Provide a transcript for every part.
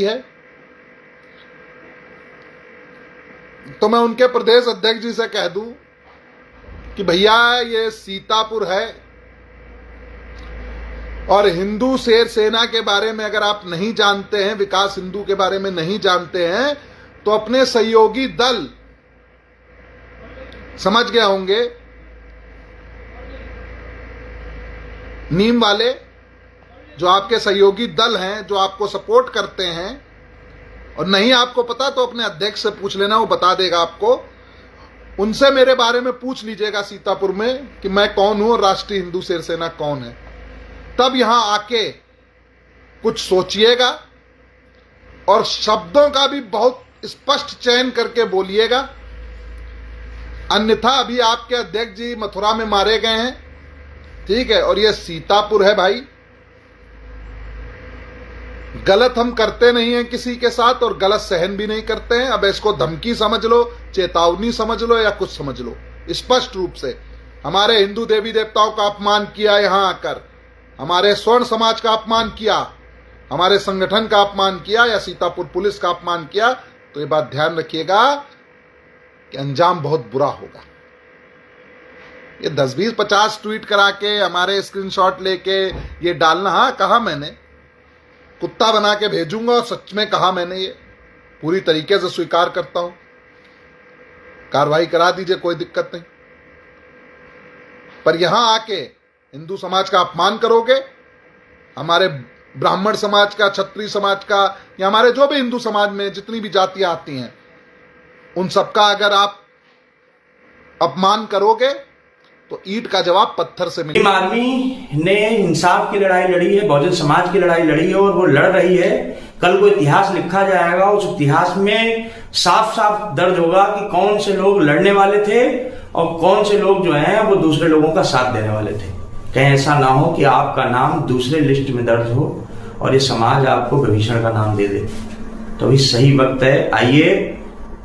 है तो मैं उनके प्रदेश अध्यक्ष जी से कह दूं कि भैया ये सीतापुर है और हिंदू शेर सेना के बारे में अगर आप नहीं जानते हैं, विकास हिंदू के बारे में नहीं जानते हैं, तो अपने सहयोगी दल समझ गए होंगे, नीम वाले जो आपके सहयोगी दल हैं, जो आपको सपोर्ट करते हैं, और नहीं आपको पता तो अपने अध्यक्ष से पूछ लेना, वो बता देगा आपको। उनसे मेरे बारे में पूछ लीजिएगा सीतापुर में कि मैं कौन हूं और राष्ट्रीय हिंदू शेर सेना कौन है। तब यहां आके कुछ सोचिएगा और शब्दों का भी बहुत स्पष्ट चयन करके बोलिएगा, अन्यथा अभी आपके अध्यक्ष जी मथुरा में मारे गए हैं, ठीक है, और यह सीतापुर है भाई। गलत हम करते नहीं हैं किसी के साथ और गलत सहन भी नहीं करते हैं। अब इसको धमकी समझ लो, चेतावनी समझ लो या कुछ समझ लो। स्पष्ट रूप से हमारे हिंदू देवी देवताओं का अपमान किया, यहां आकर हमारे स्वर्ण समाज का अपमान किया, हमारे संगठन का अपमान किया या सीतापुर पुलिस का अपमान किया, तो ये बात ध्यान रखिएगा कि अंजाम बहुत बुरा होगा। ये 10, 20, 50 ट्वीट करा के हमारे स्क्रीनशॉट लेके ये डालना, हाँ कहा मैंने, कुत्ता बना के भेजूंगा और सच में कहा मैंने, ये पूरी तरीके से स्वीकार करता हूं। कार्रवाई करा दीजिए, कोई दिक्कत नहीं, पर यहां आके हिंदू समाज का अपमान करोगे, हमारे ब्राह्मण समाज का, क्षत्रिय समाज का, या हमारे जो भी हिंदू समाज में जितनी भी जातियां आती हैं, उन सबका अगर आप अपमान करोगे तो ईंट का जवाब पत्थर से मिलेगा। आर्मी ने इंसाफ की लड़ाई लड़ी है, बहुजन समाज की लड़ाई लड़ी है और वो लड़ रही है। कल को इतिहास लिखा जाएगा, उस इतिहास में साफ साफ दर्ज होगा कि कौन से लोग लड़ने वाले थे और कौन से लोग जो हैं वो दूसरे लोगों का साथ देने वाले थे। कहीं ऐसा ना हो कि आपका नाम दूसरे लिस्ट में दर्ज हो और ये समाज आपको विभीषण का नाम दे दे। तो अभी सही वक्त है, आइए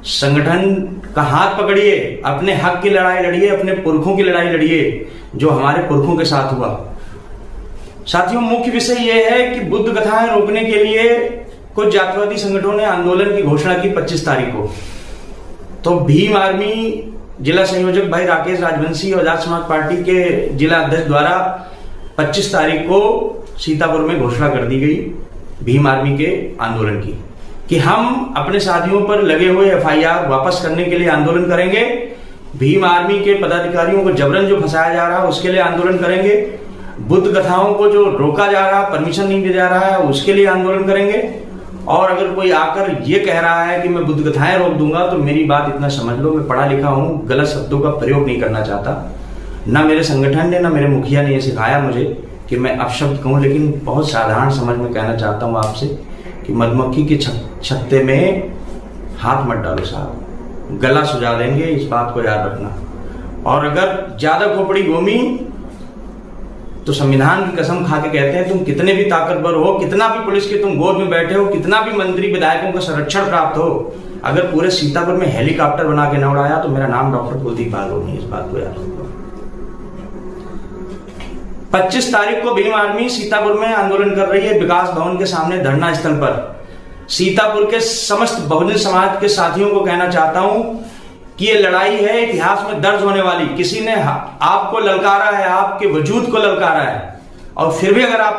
संगठन का हाथ पकड़िए, अपने हक की लड़ाई लड़िए, अपने पुरखों की लड़ाई लड़िए जो हमारे पुरखों के साथ हुआ। साथियों, मुख्य विषय यह है कि बुद्ध कथाएं रोकने के लिए कुछ जातिवादी संगठनों ने आंदोलन की घोषणा की 25 तारीख को। तो भीम आर्मी जिला संयोजक भाई राकेश राजवंशी और आजाद समाज पार्टी के जिला अध्यक्ष द्वारा 25 तारीख को सीतापुर में घोषणा कर दी गई भीम आर्मी के आंदोलन की कि हम अपने साथियों पर लगे हुए एफआईआर वापस करने के लिए आंदोलन करेंगे। भीम आर्मी के पदाधिकारियों को जबरन जो फंसाया जा रहा है उसके लिए आंदोलन करेंगे। बुद्ध कथाओं को जो रोका जा रहा है, परमिशन नहीं दिया जा रहा है, उसके लिए आंदोलन करेंगे। और अगर कोई आकर ये कह रहा है कि मैं बुद्ध कथाएं रोक दूंगा, तो मेरी बात इतना समझ लो, मैं पढ़ा लिखा हूं, गलत शब्दों का प्रयोग नहीं करना चाहता। ना मेरे संगठन ने, ना मेरे मुखिया ने यह सिखाया मुझे कि मैं अपशब्द कहूं, लेकिन बहुत साधारण समझ में कहना चाहता हूं आपसे कि मधुमक्खी के छत्ते में हाथ मत डालो साहब, गला सुझा देंगे, इस बात को याद रखना। और अगर ज्यादा खोपड़ी घूमी तो संविधान की कसम खा के कहते हैं, तुम कितने भी ताकतवर हो, कितना भी पुलिस के तुम गोद में बैठे हो, कितना भी मंत्री विधायकों का संरक्षण प्राप्त हो, अगर पूरे सीतापुर में हेलीकॉप्टर बना के न उड़ाया तो मेरा नाम डॉक्टर कुलदीप भार्गव नहीं, इस बात को याद रखो। 25 तारीख को भीम आर्मी सीतापुर में आंदोलन कर रही है, विकास भवन के सामने धरना स्थल पर। सीतापुर के समस्त बहुजन समाज के साथियों को कहना चाहता हूं कि ये लड़ाई है इतिहास में दर्ज होने वाली। किसी ने आपको ललकारा है, आपके वजूद को ललकारा है, और फिर भी अगर आप